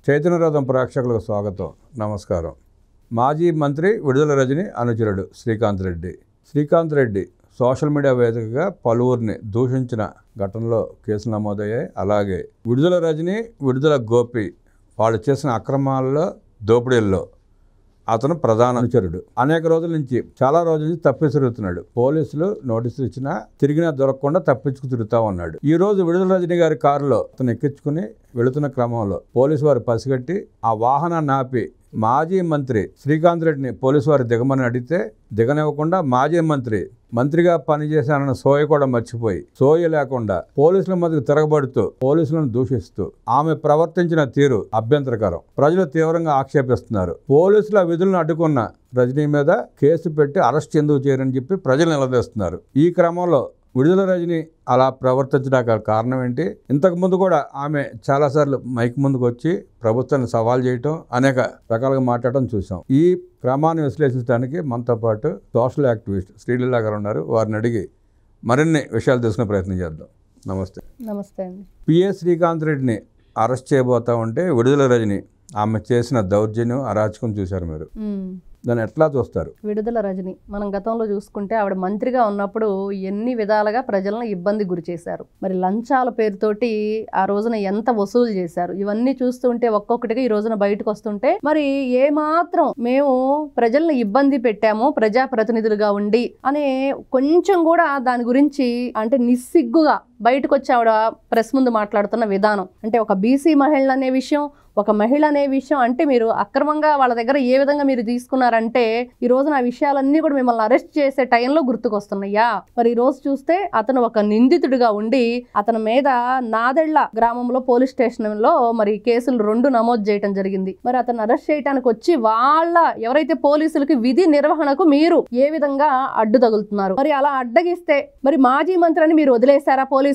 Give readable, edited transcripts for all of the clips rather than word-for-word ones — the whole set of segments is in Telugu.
చైతన్యరథం ప్రేక్షకులకు స్వాగతం. నమస్కారం. మాజీ మంత్రి విడుదల రజని అనుచరుడు శ్రీకాంత్ రెడ్డి సోషల్ మీడియా వేదికగా పలువురిని దూషించిన ఘటనలో కేసులు నమోదయ్యాయి. అలాగే విడుదల రజని, విడుదల గోపి వాళ్ళు చేసిన అక్రమాల్లో, దోపిడీల్లో అతను ప్రధాన అనుచరుడు. అనేక రోజుల నుంచి, చాలా రోజుల నుంచి తప్పించుతున్నాడు. పోలీసులు నోటీసులు ఇచ్చినా తిరిగినా దొరకకుండా తప్పించుకు తిరుగుతూ ఉన్నాడు. ఈ రోజు విడుదల రజని గారి కారులో అతను ఎక్కించుకుని వెళుతున్న క్రమంలో పోలీసు వారు పసిగట్టి ఆ వాహనాన్ని ఆపి మాజీ మంత్రి శ్రీకాంత్ రెడ్డిని పోలీసు వారు దిగమని అడిగితే దిగనివ్వకుండా మాజీ మంత్రిగా పనిచేశానన్న సోయ కూడా మర్చిపోయి, సోయ లేకుండా పోలీసుల మధ్యకు తిరగబడుతూ పోలీసులను దూషిస్తూ ఆమె ప్రవర్తించిన తీరు అభ్యంతరకరం. ప్రజలు తీవ్రంగా ఆక్షేపిస్తున్నారు. పోలీసుల విధులను అడ్డుకున్న రజనీ మీద కేసు పెట్టి అరెస్ట్ ఎందుకు చేయరని చెప్పి ప్రజలు నిలదీస్తున్నారు. ఈ క్రమంలో విడుదల రజని అలా ప్రవర్తించడానికి కారణం ఏంటి? ఇంతకుముందు కూడా ఆమె చాలాసార్లు మైక్ ముందుకు వచ్చి ప్రభుత్వాన్ని సవాల్ చేయటం, అనేక రకాలుగా మాట్లాడటం చూసాం. ఈ క్రమాన్ని విశ్లేషించడానికి మనతో పాటు సోషల్ యాక్టివిస్ట్ శ్రీలీల గారు ఉన్నారు. వారిని అడిగి మరిన్ని విషయాలు తెలుసుకునే ప్రయత్నం చేద్దాం. నమస్తే. నమస్తే అండి. పిఏ శ్రీకాంత్ రెడ్డిని అరెస్ట్ చేయబోతా ఉంటే విడుదల రజని ఆమె చేసిన దౌర్జన్యం, అరాచకం చూశారు మీరు. దాన్ని ఎట్లా చూస్తారు? విడుదల రజని మనం గతంలో చూసుకుంటే ఆవిడ మంత్రిగా ఉన్నప్పుడు ఎన్ని విధాలుగా ప్రజలను ఇబ్బంది గురి చేశారు. మరి లంచాల పేరుతోటి ఆ రోజున ఎంత వసూలు చేశారు, ఇవన్నీ చూస్తుంటే ఒక్కొక్కటిగా ఈ రోజున బయటకు వస్తుంటే మరి ఏమాత్రం మేము ప్రజలను ఇబ్బంది పెట్టాము ప్రజాప్రతినిధులుగా ఉండి అనే కొంచెం కూడా దాని గురించి అంటే నిస్సిగ్గుగా బయటకు వచ్చి ఆవిడ ప్రెస్ ముందు మాట్లాడుతున్న విధానం, అంటే ఒక బీసీ మహిళ అనే విషయం, ఒక మహిళ అనే విషయం, అంటే మీరు అక్రమంగా వాళ్ళ దగ్గర ఏ విధంగా మీరు తీసుకున్నారంటే ఈ రోజున ఆ విషయాలన్నీ కూడా మిమ్మల్ని అరెస్ట్ చేసే టైంలో గుర్తుకొస్తున్నాయా? మరి ఈ రోజు చూస్తే అతను ఒక నిందితుడిగా ఉండి అతని మీద నాదెళ్ల గ్రామంలో పోలీస్ స్టేషన్లో మరి కేసులు 2 నమోదు చేయడం జరిగింది. మరి అతను అరెస్ట్ చేయడానికి వచ్చి వాళ్ళ ఎవరైతే పోలీసులకి విధి నిర్వహణకు మీరు ఏ విధంగా అడ్డు తగులుతున్నారు? మరి అలా అడ్డగిస్తే మరి మాజీ మంత్రిని మీరు వదిలేశారా పోలీసులు?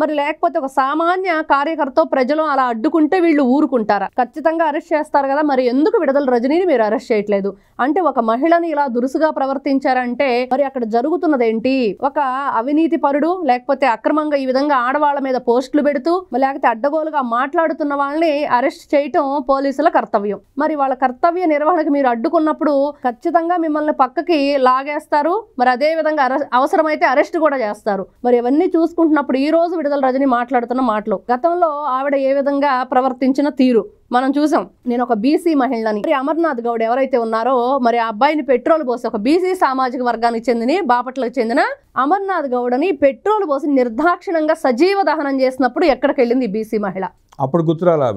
మరి లేకపోతే ఒక సామాన్య కార్యకర్త ప్రజలు అలా అడ్డుకుంటే వీళ్ళు ఊరుకుంటారు? ఖచ్చితంగా అరెస్ట్ చేస్తారు కదా. మరి ఎందుకు విడుదల రజనీని మీరు అరెస్ట్ చేయట్లేదు? అంటే ఒక మహిళని ఇలా దురుసుగా ప్రవర్తించారంటే మరి అక్కడ జరుగుతున్నది ఏంటి? ఒక అవినీతి పరుడు, లేకపోతే అక్రమంగా ఈ విధంగా ఆడవాళ్ళ మీద పోస్టులు పెడుతూ లేకపోతే అడ్డగోలుగా మాట్లాడుతున్న వాళ్ళని అరెస్ట్ చేయటం పోలీసుల కర్తవ్యం. మరి వాళ్ళ కర్తవ్య నిర్వహణకు మీరు అడ్డుకున్నప్పుడు ఖచ్చితంగా మిమ్మల్ని పక్కకి లాగేస్తారు. మరి అదే విధంగా అవసరమైతే అరెస్ట్ కూడా చేస్తారు. మరి ఇవన్నీ చూసుకుంటున్నప్పుడు ఈ రోజు విడుదల రజని మాట్లాడుతున్న మాటలు, గతంలో ఆవిడ ఏ విధంగా ప్రవర్తించిన తీరు మనం చూసాం. నేను ఒక బీసీ మహిళని, మరి అమర్నాథ్ గౌడ్ ఎవరైతే ఉన్నారో మరి ఆ అబ్బాయిని పెట్రోల్ పోసి, ఒక బీసీ సామాజిక వర్గానికి చెందిన బాపట్లకు చెందిన అమర్నాథ్ గౌడ్ని పెట్రోల్ పోసి నిర్దాక్షిణంగా సజీవ దహనం చేసినప్పుడు ఎక్కడికి వెళ్ళింది ఈ బీసీ మహిళ? అప్పుడు గుర్తురాలా?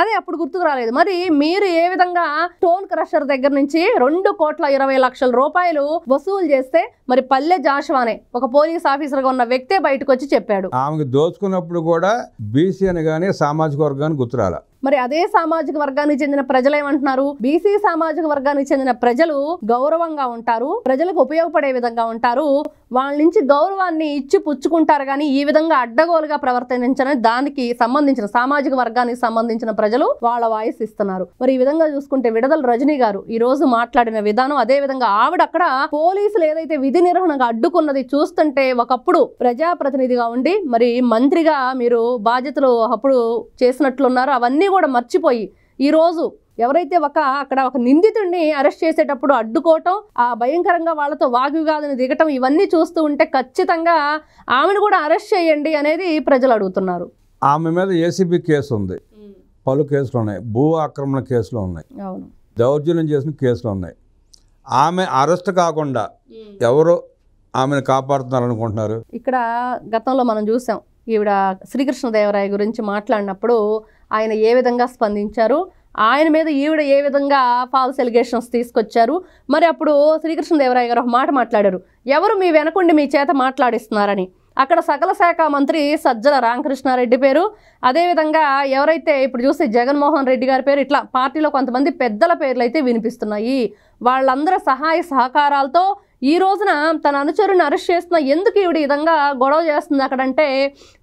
అదే అప్పుడు గుర్తుకు రాలేదు. మరి మీరు ఏ విధంగా స్టోన్ క్రషర్ దగ్గర నుంచి 2,20,00,000 రూపాయలు వసూలు చేస్తే మరి పల్లె జాషువానే ఒక పోలీస్ ఆఫీసర్గా ఉన్న వ్యక్తే బయటకు వచ్చి చెప్పాడు. ఆమెకు దోచుకున్నప్పుడు కూడా బీసీ అని కానీ సామాజిక వర్గాన్ని గుర్తురాలా. మరి అదే సామాజిక వర్గానికి చెందిన ప్రజలు ఏమంటున్నారు? బీసీ సామాజిక వర్గానికి చెందిన ప్రజలు గౌరవంగా ఉంటారు, ప్రజలకు ఉపయోగపడే విధంగా ఉంటారు, వాళ్ళ నుంచి గౌరవాన్ని ఇచ్చి పుచ్చుకుంటారు, కానీ ఈ విధంగా అడ్డగోలుగా ప్రవర్తించని దానికి సంబంధించిన సామాజిక వర్గానికి సంబంధించిన ప్రజలు వాళ్ళ వాయిస్ ఇస్తున్నారు. మరి ఈ విధంగా చూసుకుంటే విడుదల రజని గారు ఈ రోజు మాట్లాడిన విధానం, అదే విధంగా ఆవిడ అక్కడ పోలీసులు ఏదైతే విధి నిర్వహణగా అడ్డుకున్నది చూస్తుంటే ఒకప్పుడు ప్రజాప్రతినిధిగా ఉండి మరి మంత్రిగా మీరు బాధ్యతలు అప్పుడు చేసినట్లున్నారు, అవన్నీ కూడా మర్చిపోయి ఈ రోజు ఎవరైతే అక్కడ ఒక నిందితుడిని అరెస్ట్ చేసేటప్పుడు అడ్డుకోవటం, ఆ భయంకరంగా వాళ్ళతో వాగ్వివాదాన్ని దిగటం, ఇవన్నీ చూస్తూ ఉంటే ఖచ్చితంగా ఆమెను కూడా అరెస్ట్ చేయండి అనేది ప్రజలు అడుగుతున్నారు. ఆమె మీద ఏసీబీ కేసు ఉంది, పలు కేసులు ఉన్నాయి, భూ ఆక్రమణ కేసులు ఉన్నాయి, అవును, దౌర్జన్యం చేసిన కేసులు ఉన్నాయి. ఆమె అరెస్ట్ కాకుండా ఎవరు ఆమెను కాపాడుతున్నారనుకుంటున్నారు? ఇక్కడ గతంలో మనం చూసాం, ఈవిడ శ్రీకృష్ణదేవరాయ గురించి మాట్లాడినప్పుడు ఆయన ఏ విధంగా స్పందించారు, ఆయన మీద ఈవిడ ఏ విధంగా ఫాల్స్ ఎలిగేషన్స్ తీసుకొచ్చారు. మరి అప్పుడు శ్రీకృష్ణదేవరాయ గారు ఒక మాట మాట్లాడారు, ఎవరు మీ వెనకుండి మీ చేత మాట్లాడిస్తున్నారని. అక్కడ సకల శాఖ మంత్రి సజ్జల రామకృష్ణారెడ్డి పేరు, అదేవిధంగా ఎవరైతే ఇప్పుడు చూస్తే జగన్మోహన్ రెడ్డి గారి పేరు, ఇట్లా పార్టీలో కొంతమంది పెద్దల పేర్లు అయితే వినిపిస్తున్నాయి. వాళ్ళందరూ సహాయ సహకారాలతో ఈ రోజున తన అనుచరుని అరెస్ట్ చేస్తున్న ఎందుకు ఈవిడ ఈ విధంగా గొడవ చేస్తుంది అక్కడంటే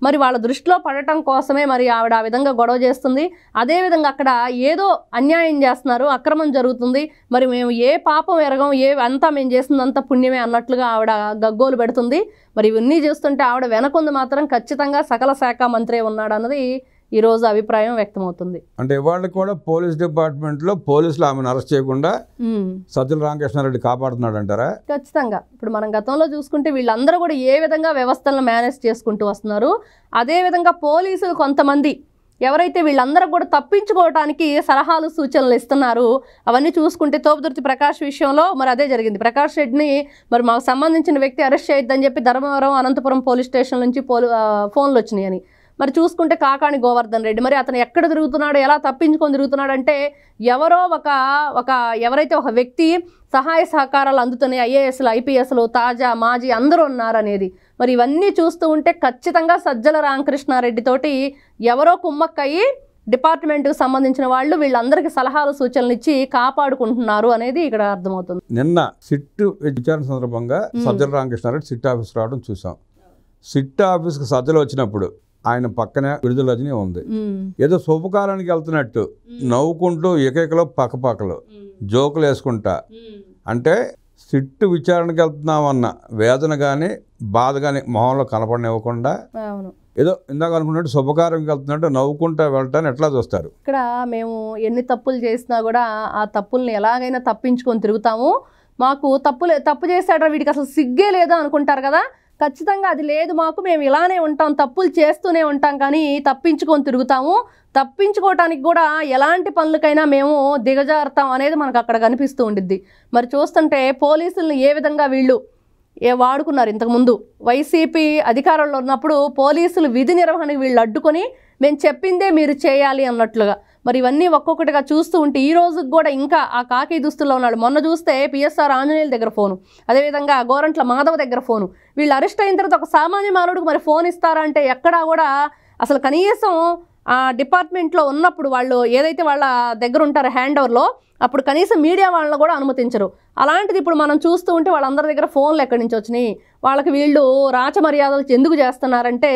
మరి వాళ్ళ దృష్టిలో పడటం కోసమే మరి ఆవిడ ఆ విధంగా గొడవ చేస్తుంది. అదేవిధంగా అక్కడ ఏదో అన్యాయం చేస్తున్నారు, అక్రమం జరుగుతుంది, మరి మేము ఏ పాపం ఎరగం, అంతా మేము చేసిందంతా పుణ్యమే అన్నట్లుగా ఆవిడ గగ్గోలు పెడుతుంది. మరి ఇవన్నీ చూస్తుంటే ఆవిడ వెనకొంది మాత్రం ఖచ్చితంగా సకల శాఖ మంత్రి ఉన్నాడు అన్నది ఈరోజు అభిప్రాయం వ్యక్తమవుతుంది. అంటే ఇవాళ కూడా పోలీస్ డిపార్ట్మెంట్లో పోలీసులు ఆమెను అరెస్ట్ చేయకుండా సజ్జల రామకృష్ణారెడ్డి కాపాడుతున్నాడు అంటారా? ఖచ్చితంగా. ఇప్పుడు మనం గతంలో చూసుకుంటే వీళ్ళందరూ కూడా ఏ విధంగా వ్యవస్థలను మేనేజ్ చేసుకుంటూ వస్తున్నారు, అదేవిధంగా పోలీసులు కొంతమంది ఎవరైతే వీళ్ళందరూ కూడా తప్పించుకోవడానికి సలహాలు సూచనలు ఇస్తున్నారు, అవన్నీ చూసుకుంటే తోపుదుర్తి ప్రకాష్ విషయంలో మరి అదే జరిగింది. ప్రకాష్ రెడ్డిని మరి మాకు సంబంధించిన వ్యక్తి అరెస్ట్ చేయొద్దని చెప్పి ధర్మవరం అనంతపురం పోలీస్ స్టేషన్ నుంచి ఫోన్లు వచ్చినాయని. మరి చూసుకుంటే కాకాణి గోవర్ధన్ రెడ్డి మరి అతను ఎక్కడ తిరుగుతున్నాడు, ఎలా తప్పించుకొని తిరుగుతున్నాడు అంటే ఎవరో ఎవరైతే ఒక వ్యక్తి సహాయ సహకారాలు అందుతున్నాయి, ఐఏఎస్లు ఐపీఎస్లు తాజా మాజీ అందరూ ఉన్నారనేది. మరి ఇవన్నీ చూస్తూ ఉంటే ఖచ్చితంగా సజ్జల రామకృష్ణారెడ్డి తోటి ఎవరో కుమ్మక్కయ్యి డిపార్ట్మెంట్కి సంబంధించిన వాళ్ళు వీళ్ళందరికీ సలహాలు సూచనలు ఇచ్చి కాపాడుకుంటున్నారు అనేది ఇక్కడ అర్థమవుతుంది. నిన్న సిట్ విచారణ సందర్భంగా సజ్జల రామకృష్ణారెడ్డి సిట్ ఆఫీస్ రావడం చూసాం. సిట్ ఆఫీస్కి సజ్జలు వచ్చినప్పుడు ఆయన పక్కనే విడుదల రజని ఉంది. ఏదో శుభకారానికి వెళ్తున్నట్టు నవ్వుకుంటూ ఏకైకలో పక్కపక్కలు జోకులు వేసుకుంటా, అంటే సిట్టు విచారణకి వెళ్తున్నామన్న వేదన కానీ బాధ కానీ మొహంలో కనపడనివ్వకుండా ఏదో ఇందాక అనుకున్నట్టు శుభకార్యంకి వెళ్తున్నట్టు నవ్వుకుంటా వెళ్ళటాన్ని ఎట్లా చూస్తారు? ఇక్కడ మేము ఎన్ని తప్పులు చేసినా కూడా ఆ తప్పుల్ని ఎలాగైనా తప్పించుకొని తిరుగుతాము. మాకు తప్పు చేశాడు వీడికి అసలు సిగ్గే లేదు అనుకుంటారు కదా, ఖచ్చితంగా అది లేదు మాకు, మేము ఇలానే ఉంటాం, తప్పులు చేస్తూనే ఉంటాం కానీ తప్పించుకొని తిరుగుతాము. తప్పించుకోవటానికి కూడా ఎలాంటి పనులకైనా మేము దిగజారుతాం అనేది మనకు అక్కడ కనిపిస్తూ ఉండిద్ది. మరి చూస్తుంటే పోలీసుల్ని ఏ విధంగా వీళ్ళు వాడుకున్నారు. ఇంతకుముందు వైసీపీ అధికారంలో ఉన్నప్పుడు పోలీసులు విధి నిర్వహణకి వీళ్ళు అడ్డుకొని మేము చెప్పిందే మీరు చేయాలి అన్నట్లుగా. మరి ఇవన్నీ ఒక్కొక్కటిగా చూస్తూ ఉంటే ఈ రోజుకి కూడా ఇంకా ఆ కాకి దుస్తుల్లో ఉన్నాడు. మొన్న చూస్తే పిఎస్ఆర్ ఆంజనేయుల దగ్గర ఫోను, అదేవిధంగా గోరంట్ల మాధవ దగ్గర ఫోను. వీళ్ళు అరెస్ట్ అయిన తర్వాత ఒక సామాన్య మానవుడికి మరి ఫోన్ ఇస్తారా అంటే ఎక్కడా కూడా అసలు కనీసం ఆ డిపార్ట్మెంట్లో ఉన్నప్పుడు వాళ్ళు ఏదైతే వాళ్ళ దగ్గర ఉంటారో హ్యాండ్ ఓవర్లో అప్పుడు కనీసం మీడియా వాళ్ళని కూడా అనుమతించరు. అలాంటిది ఇప్పుడు మనం చూస్తూ ఉంటే వాళ్ళందరి దగ్గర ఫోన్లు ఎక్కడి నుంచి వచ్చినాయి, వాళ్ళకి వీళ్ళు రాచ మర్యాదలు ఎందుకు చేస్తున్నారంటే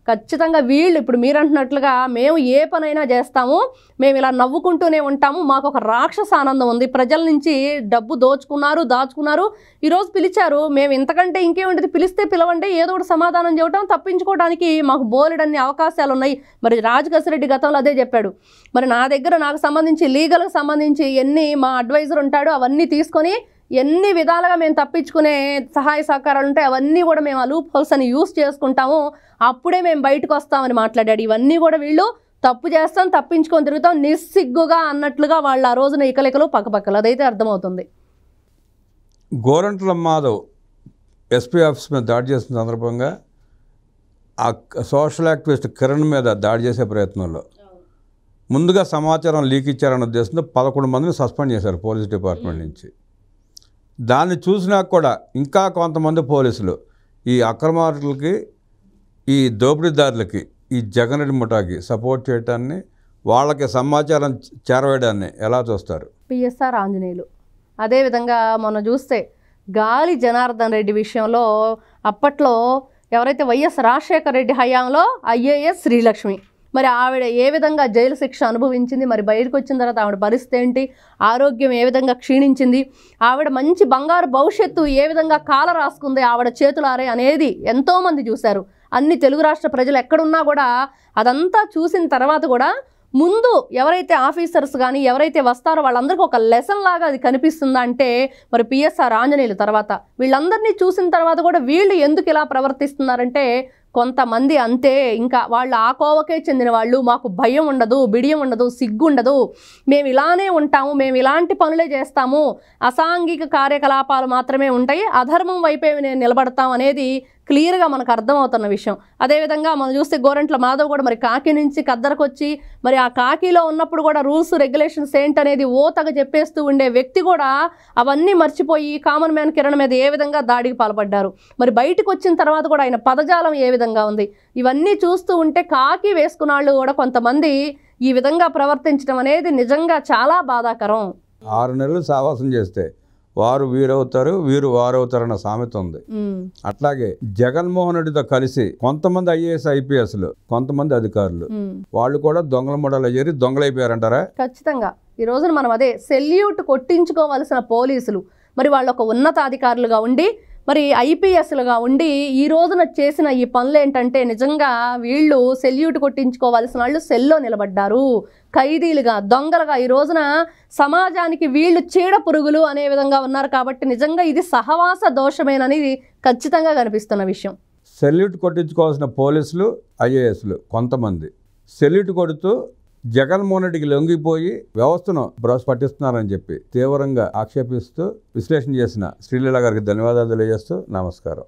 ఖచ్చితంగా వీళ్ళు ఇప్పుడు మీరు అంటున్నట్లుగా మేము ఏ పనైనా చేస్తాము, మేము ఇలా నవ్వుకుంటూనే ఉంటాము, మాకు ఒక రాక్షస ఆనందం ఉంది, ప్రజల నుంచి డబ్బు దాచుకున్నారు, ఈరోజు పిలిచారు, మేము ఇంతకంటే ఇంకేముంటుంది, పిలిస్తే పిలవండి, ఏదో ఒకటి సమాధానం చెప్పడం, తప్పించుకోవడానికి మాకు బోలెడన్ని అవకాశాలు ఉన్నాయి. మరి రాజకేశ్వరరెడ్డి గతంలో అదే చెప్పాడు. మరి నా దగ్గర నాకు సంబంధించి లీగల్కి సంబంధించి ఎన్ని మా అడ్వైజర్ ఉంటాడో అవన్నీ తీసుకొని ఎన్ని విధాలుగా మేము తప్పించుకునే సహాయ సహకారాలు ఉంటాయి అవన్నీ కూడా మేము ఆ లూప్ హోల్స్ అని యూస్ చేసుకుంటాము, అప్పుడే మేము బయటకు వస్తామని మాట్లాడాడు. ఇవన్నీ కూడా వీళ్ళు తప్పు చేస్తాం, తప్పించుకొని తిరుగుతాం నిస్సిగ్గుగా అన్నట్లుగా వాళ్ళు ఆ రోజున ఇకలికలు పక్కపక్కలు అదైతే అర్థమవుతుంది. గోరంట్ల మాధవ్ ఎస్పీ ఆఫీస్ మీద దాడి చేసిన సందర్భంగా ఆ సోషల్ యాక్టివిస్ట్ కిరణ్ మీద దాడి చేసే ప్రయత్నంలో ముందుగా సమాచారం లీక్ ఇచ్చారన్న ఉద్దేశంతో 11 మందిని సస్పెండ్ చేశారు పోలీస్ డిపార్ట్మెంట్ నుంచి. దాన్ని చూసినా కూడా ఇంకా కొంతమంది పోలీసులు ఈ అక్రమార్కులకి, ఈ దోపిడీదారులకి, ఈ జగన్ రెడ్డి ముఠాకి సపోర్ట్ చేయడాన్ని, వాళ్ళకి సమాచారం చేరవేయడాన్ని ఎలా చూస్తారు? పిఎస్ఆర్ ఆంజనేయులు అదేవిధంగా మొన్న చూస్తే గాలి జనార్దన్ రెడ్డి విషయంలో అప్పట్లో ఎవరైతే వైఎస్ రాజశేఖర రెడ్డి హయాంలో ఐఏఎస్ శ్రీలక్ష్మి, మరి ఆవిడ ఏ విధంగా జైలు శిక్ష అనుభవించింది, మరి బయటకు వచ్చిన తర్వాత ఆవిడ పరిస్థితి ఏంటి, ఆరోగ్యం ఏ విధంగా క్షీణించింది, ఆవిడ మంచి బంగారు భవిష్యత్తు ఏ విధంగా కాల రాసుకుంది ఆవిడ చేతులారే అనేది ఎంతోమంది చూశారు. అన్ని తెలుగు రాష్ట్ర ప్రజలు ఎక్కడున్నా కూడా అదంతా చూసిన తర్వాత కూడా ముందు ఎవరైతే ఆఫీసర్స్ కానీ ఎవరైతే వస్తారో వాళ్ళందరికీ ఒక లెసన్ లాగా అది కనిపిస్తుందా అంటే మరి పిఎస్ఆర్ ఆంజనేయులు తర్వాత వీళ్ళందరినీ చూసిన తర్వాత కూడా వీళ్ళు ఎందుకు ఇలా ప్రవర్తిస్తున్నారంటే కొంతమంది అంతే, ఇంకా వాళ్ళు ఆ కోవకే చెందిన వాళ్ళు, మాకు భయం ఉండదు, బిడియం ఉండదు, సిగ్గు ఉండదు, మేము ఇలానే ఉంటాము, మేము ఇలాంటి పనులే చేస్తాము, అసాంఘిక కార్యకలాపాలు మాత్రమే ఉంటాయి, అధర్మం వైపే నేను నిలబడతాం అనేది క్లియర్గా మనకు అర్థమవుతున్న విషయం. అదేవిధంగా మనం చూస్తే గోరంట్ల మాధవ్ కూడా మరి కాకి నుంచి కద్దరకు వచ్చి మరి ఆ కాకిలో ఉన్నప్పుడు కూడా రూల్స్ రెగ్యులేషన్స్ ఏంటనేది ఓతగా చెప్పేస్తూ ఉండే వ్యక్తి కూడా అవన్నీ మర్చిపోయి కామన్ మ్యాన్ కిరణ్ మీద ఏ విధంగా దాడికి పాల్పడ్డారు, మరి బయటకు వచ్చిన తర్వాత కూడా ఆయన పదజాలం ఏ విధంగా ఉంది, ఇవన్నీ చూస్తూ ఉంటే కాకి వేసుకున్న వాళ్ళు కూడా కొంతమంది ఈ విధంగా ప్రవర్తించడం అనేది నిజంగా చాలా బాధాకరం. 6 నెలలు సావాసం చేస్తే వారు వీరవుతారు, వీరు వారవుతారన్న సామెత ఉంది. అట్లాగే జగన్మోహన్ రెడ్డితో కలిసి కొంతమంది ఐఏఎస్ ఐపీఎస్లు, కొంతమంది అధికారులు వాళ్ళు కూడా దొంగల మొడలు చేరి దొంగలైపోయారంటారా? ఖచ్చితంగా. ఈ రోజున మనం అదే సెల్యూట్ కొట్టించుకోవాల్సిన పోలీసులు మరి వాళ్ళు ఒక ఉన్నతాధికారులుగా ఉండి మరి ఐపీఎస్లుగా ఉండి ఈ రోజున చేసిన ఈ పనులు ఏంటంటే నిజంగా వీళ్ళు సెల్యూట్ కొట్టించుకోవాల్సిన వాళ్ళు సెల్లో నిలబడ్డారు. ఖైదీలుగా, దొంగలుగా ఈ రోజున సమాజానికి వీళ్ళు చీడ పురుగులు అనే విధంగా ఉన్నారు. కాబట్టి నిజంగా ఇది సహవాస దోషమేననేది ఖచ్చితంగా కనిపిస్తున్న విషయం. సెల్యూట్ కొట్టించుకోవాల్సిన పోలీసులు, ఐఏఎస్లు కొంతమంది సెల్యూట్ కొడుతూ జగన్మోహన్ రెడ్డికి లొంగిపోయి వ్యవస్థను భ్రష్టు పట్టిస్తున్నారని చెప్పి తీవ్రంగా ఆక్షేపిస్తూ విశ్లేషణ చేసిన శ్రీలీల గారికి ధన్యవాదాలు తెలియజేస్తూ నమస్కారం.